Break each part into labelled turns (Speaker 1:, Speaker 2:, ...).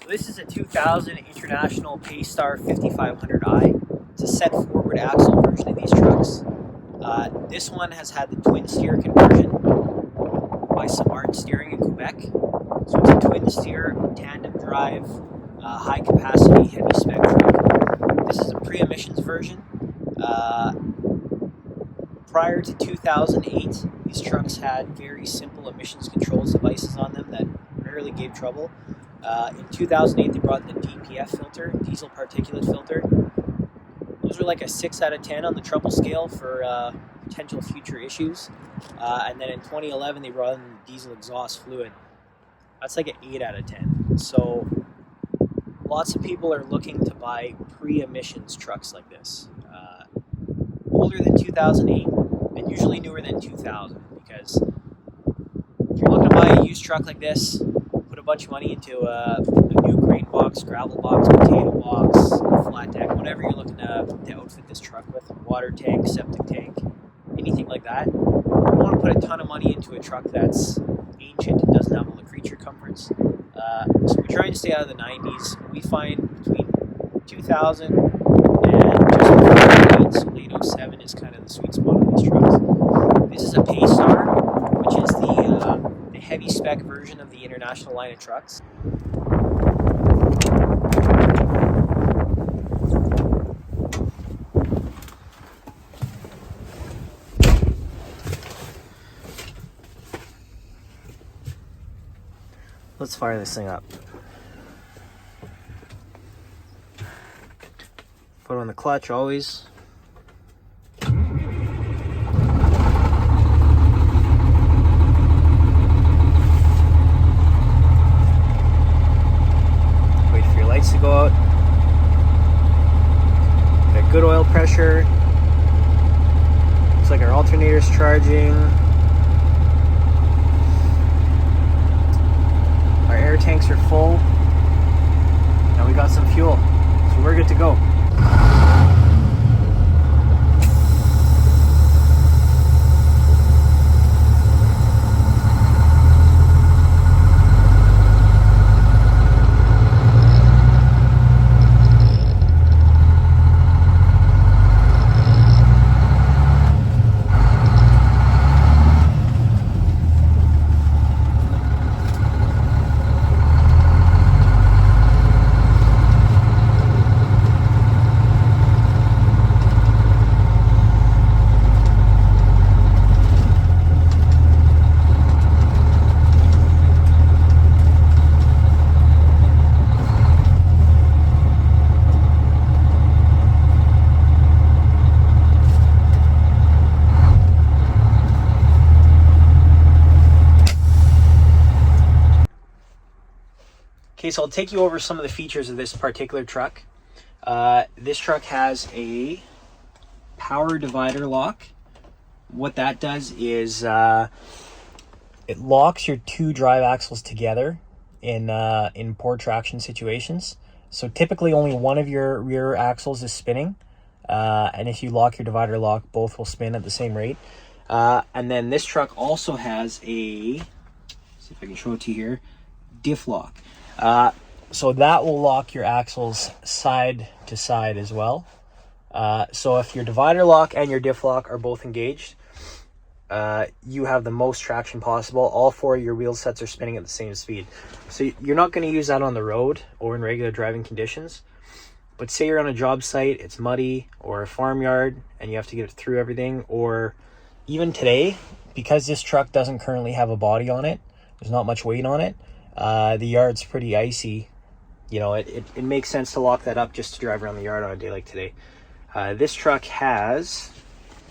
Speaker 1: This is a 2000 International Paystar 5500i. It's a set forward axle version of these trucks. This one has had the twin steer conversion by Smart Steering in Quebec. So it's a twin steer, tandem drive, high capacity, heavy spec truck. This is a pre-emissions version. Prior to 2008, these trucks had very simple emissions controls devices on them that rarely gave trouble. In 2008, they brought in the DPF filter, diesel particulate filter. Those were like a 6 out of 10 on the trouble scale for potential future issues. And then in 2011, they brought in the diesel exhaust fluid. That's like an 8 out of 10. So lots of people are looking to buy pre-emissions trucks like this. Older than 2008 and usually newer than 2000, because if you're looking to buy a used truck like this, put a bunch of money into a new grain box, gravel box, potato box, flat deck, whatever you're looking to outfit this truck with, water tank, septic tank, anything like that. You want to put a ton of money into a truck that's ancient and doesn't have all the creature comforts. So we try to stay out of the 90s. We find between 2000 and just before 08, so late 07 is kind of the sweet spot on these trucks. This is a Paystar, which is the heavy spec version of the International line of trucks. Let's fire this thing up. Put on the clutch always. Wait for your lights to go out. Got good oil pressure. Looks like our alternator's charging. Our air tanks are full. Now we got some fuel, so we're good to go. Okay, so I'll take you over some of the features of this particular truck. This truck has a power divider lock. What that does is it locks your two drive axles together in poor traction situations. So typically only one of your rear axles is spinning, and if you lock your divider lock, both will spin at the same rate. And then this truck also has a, see if I can show it to you here, diff lock. So that will lock your axles side to side as well. So if your divider lock and your diff lock are both engaged, you have the most traction possible. All four of your wheel sets are spinning at the same speed. So you're not going to use that on the road or in regular driving conditions. But say you're on a job site, it's muddy, or a farmyard, and you have to get through everything. Or even today, because this truck doesn't currently have a body on it, there's not much weight on it. The yard's pretty icy. You know, it makes sense to lock that up just to drive around the yard on a day like today. This truck has,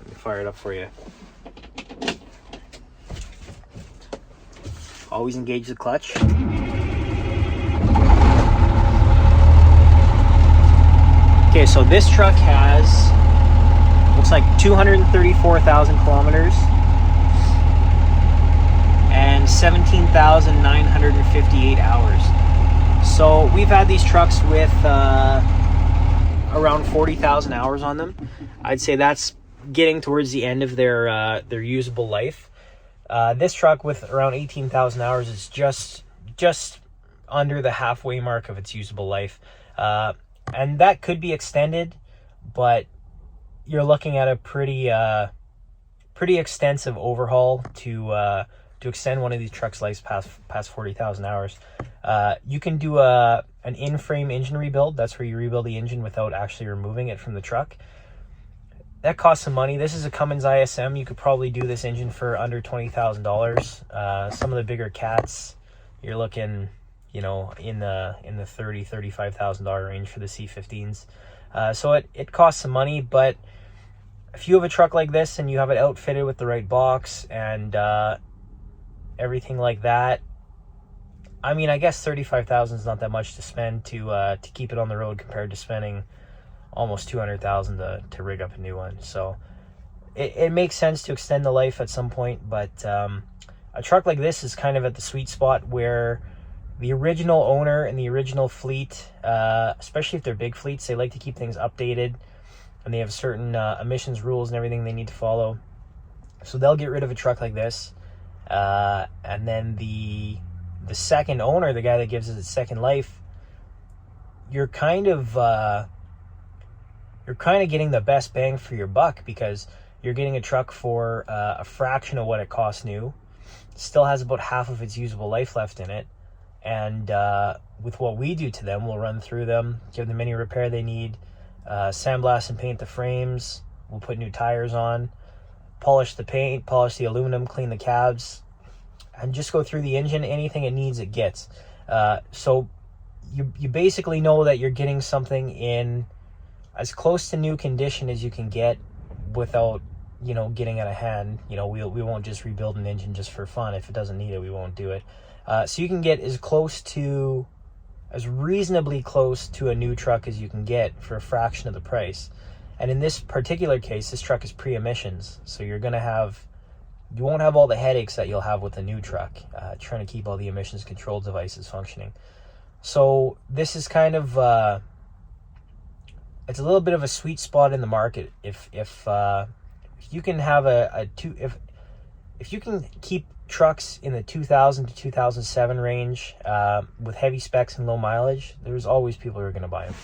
Speaker 1: let me fire it up for you. Always engage the clutch. Okay, so this truck has, looks like 234,000 kilometers. And 17,958 hours. So we've had these trucks with around 40,000 hours on them. I'd say that's getting towards the end of their usable life. This truck with around 18,000 hours is just under the halfway mark of its usable life. And that could be extended, but you're looking at a pretty extensive overhaul to extend one of these trucks' lives past 40,000 hours. You can do an in-frame engine rebuild. That's where you rebuild the engine without actually removing it from the truck. That costs some money. This is a Cummins ISM. You could probably do this engine for under $20,000. Some of the bigger cats, you're looking, in the $30,000-$35,000 range for the C15s. So it costs some money, but if you have a truck like this and you have it outfitted with the right box and everything like that, I mean, I guess $35,000 is not that much to spend to keep it on the road compared to spending almost $200,000 to rig up a new one. So it makes sense to extend the life at some point, but a truck like this is kind of at the sweet spot where the original owner and the original fleet, especially if they're big fleets, they like to keep things updated, and they have certain emissions rules and everything they need to follow. So they'll get rid of a truck like this, and then the second owner, the guy that gives it its second life, you're kind of getting the best bang for your buck, because you're getting a truck for a fraction of what it costs new. It still has about half of its usable life left in it, and with what we do to them, we'll run through them, give them any repair they need, sandblast and paint the frames, we'll put new tires on, polish the paint, polish the aluminum, clean the cabs, and just go through the engine. Anything it needs, it gets. So you basically know that you're getting something in as close to new condition as you can get without, getting out of hand. We won't just rebuild an engine just for fun. If it doesn't need it, we won't do it. So you can get as reasonably close to a new truck as you can get for a fraction of the price. And in this particular case, this truck is pre-emissions, so you won't have all the headaches that you'll have with a new truck, trying to keep all the emissions control devices functioning. So this is kind of it's a little bit of a sweet spot in the market. If you can have if you can keep trucks in the 2000 to 2007 range with heavy specs and low mileage, there's always people who are going to buy them.